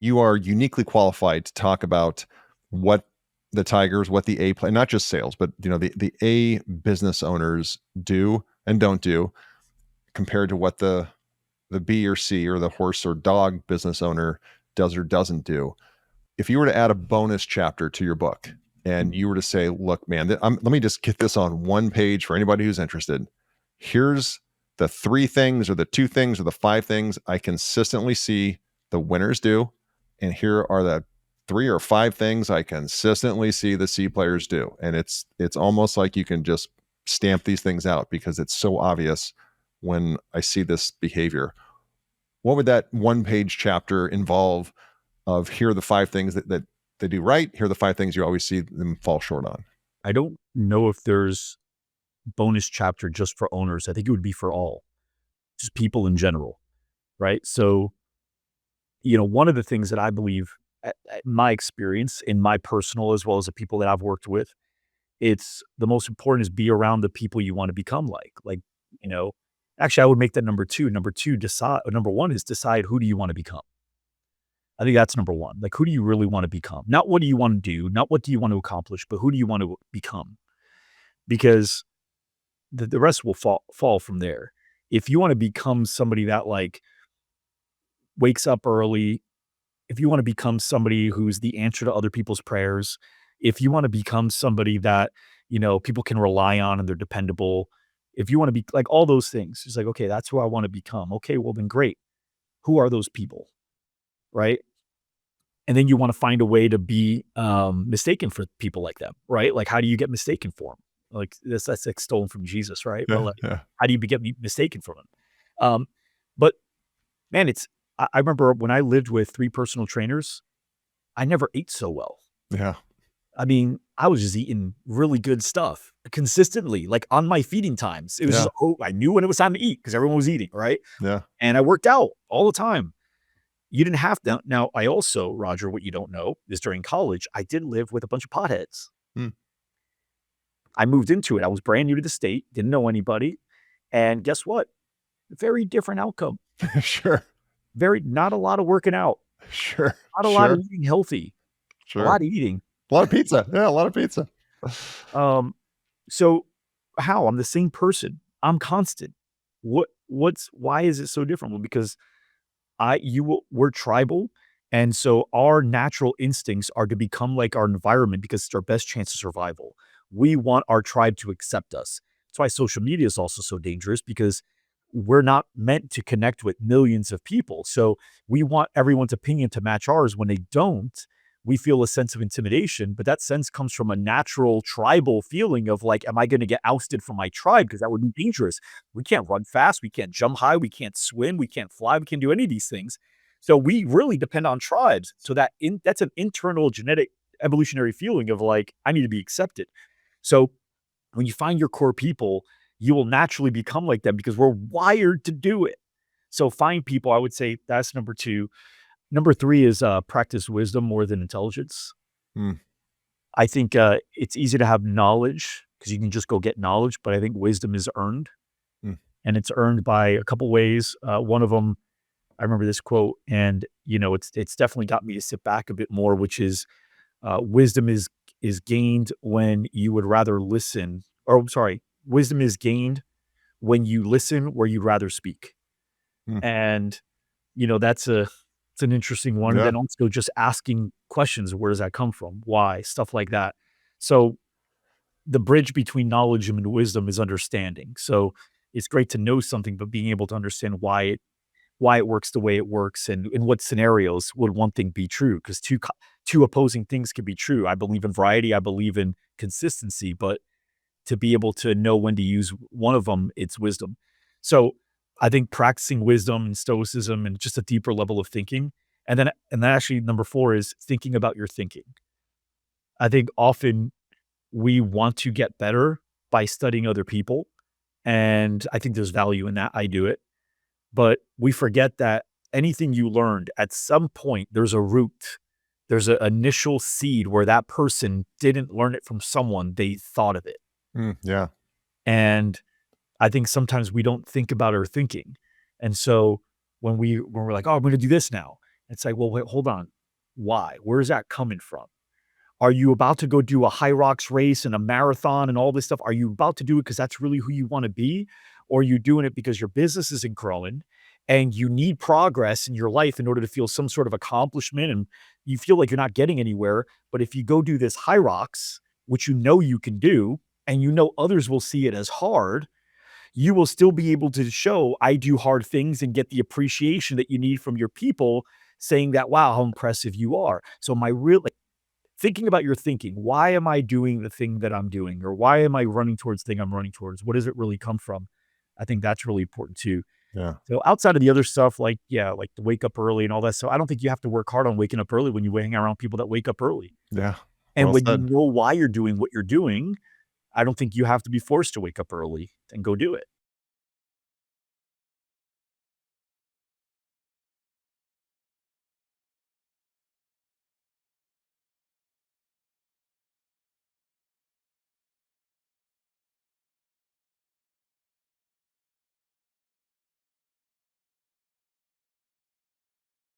you are uniquely qualified to talk about what the Tigers, what the A play, not just sales, but the A business owners do and don't do compared to what the B or C or the horse or dog business owner does or doesn't do. If you were to add a bonus chapter to your book and you were to say, look, man, let me just get this on one page for anybody who's interested. Here's the 3 things or the 2 things or the 5 things I consistently see the winners do. And here are the 3 or 5 things I consistently see the C players do. And it's almost like you can just stamp these things out because it's so obvious when I see this behavior. What would that one-page chapter involve of here are the 5 things that they do right, here are the 5 things you always see them fall short on? I don't know if there's bonus chapter just for owners. I think it would be for all, just people in general, right? So, one of the things that I believe, my experience, in my personal as well as the people that I've worked with, it's the most important is be around the people you want to become like. You know, actually, I would make that number 2. Number 2, number 1 is decide who do you want to become. I think that's number 1. Like, who do you really want to become? Not what do you want to do, not what do you want to accomplish, but who do you want to become? Because the rest will fall from there. If you want to become somebody that wakes up early, if you want to become somebody who's the answer to other people's prayers, if you want to become somebody that, people can rely on and they're dependable, if you want to be like all those things, it's like, okay, that's who I want to become. Okay, well then great. Who are those people? Right. And then you want to find a way to be mistaken for people like them, right? Like, how do you get mistaken for them? Like that's like stolen from Jesus, right? But Yeah, like, yeah. how do you get mistaken from him? But man, I remember when I lived with 3 personal trainers, I never ate so well. Yeah. I mean, I was just eating really good stuff consistently, like on my feeding times. It was just, Yeah. I knew when it was time to eat because everyone was eating, right? Yeah. And I worked out all the time. You didn't have to. Now, I also, Roger, what you don't know is during college, I did live with a bunch of potheads. Mm. I moved into it. I was brand new to the state, didn't know anybody. And guess what? Very different outcome. Sure. Not a lot of working out, Sure. not a lot of Sure. eating healthy, a Sure. lot of eating. A lot of pizza. Yeah, a lot of pizza. Um, so how? I'm the same person. I'm constant. Why is it so different? Well, because we're tribal. And so our natural instincts are to become like our environment because it's our best chance of survival. We want our tribe to accept us. That's why social media is also so dangerous because we're not meant to connect with millions of people. So we want everyone's opinion to match ours. When they don't, we feel a sense of intimidation, but that sense comes from a natural tribal feeling of like, am I going to get ousted from my tribe? Because that would be dangerous. We can't run fast. We can't jump high. We can't swim. We can't fly. We can't do any of these things. So we really depend on tribes. So that's an internal genetic evolutionary feeling of like, I need to be accepted. So when you find your core people, you will naturally become like them because we're wired to do it. So find people, I would say that's number 2. Number 3 is practice wisdom more than intelligence. Mm. I think it's easy to have knowledge because you can just go get knowledge, but I think wisdom is earned, Mm. and it's earned by a couple ways. One of them, I remember this quote, and it's definitely got me to sit back a bit more, which is wisdom is gained when you would rather listen, or I'm sorry, wisdom is gained when you listen where you'd rather speak. Mm. And, it's an interesting one. And Yeah. then also just asking questions. Where does that come from? Why? Stuff like that. So the bridge between knowledge and wisdom is understanding. So it's great to know something, but being able to understand why it works the way it works and in what scenarios would one thing be true? Because two opposing things can be true. I believe in variety. I believe in consistency, but to be able to know when to use one of them, it's wisdom. So I think practicing wisdom and stoicism and just a deeper level of thinking. And then actually number 4 is thinking about your thinking. I think often we want to get better by studying other people. And I think there's value in that. I do it. But we forget that anything you learned at some point, there's a root. There's an initial seed where that person didn't learn it from someone, they thought of it. Mm. Yeah. And I think sometimes we don't think about our thinking. And so when we're like, oh, I'm going to do this now. It's like, well, wait, hold on. Why? Where's that coming from? Are you about to go do a high rocks race and a marathon and all this stuff? Are you about to do it because that's really who you want to be? Or are you doing it because your business isn't growing and you need progress in your life in order to feel some sort of accomplishment and you feel like you're not getting anywhere? But if you go do this high rocks, which you know you can do, and you know others will see it as hard, you will still be able to show I do hard things and get the appreciation that you need from your people saying that, wow, how impressive you are. So my real thinking about your thinking. Why am I doing the thing that I'm doing? Or why am I running towards the thing I'm running towards? What does it really come from? I think that's really important too. Yeah. So outside of the other stuff, like, yeah, like to wake up early and all that. So I don't think you have to work hard on waking up early when you hang around people that wake up early. Yeah. And Well when you said. know why you're doing what you're doing, I don't think you have to be forced to wake up early and go do it.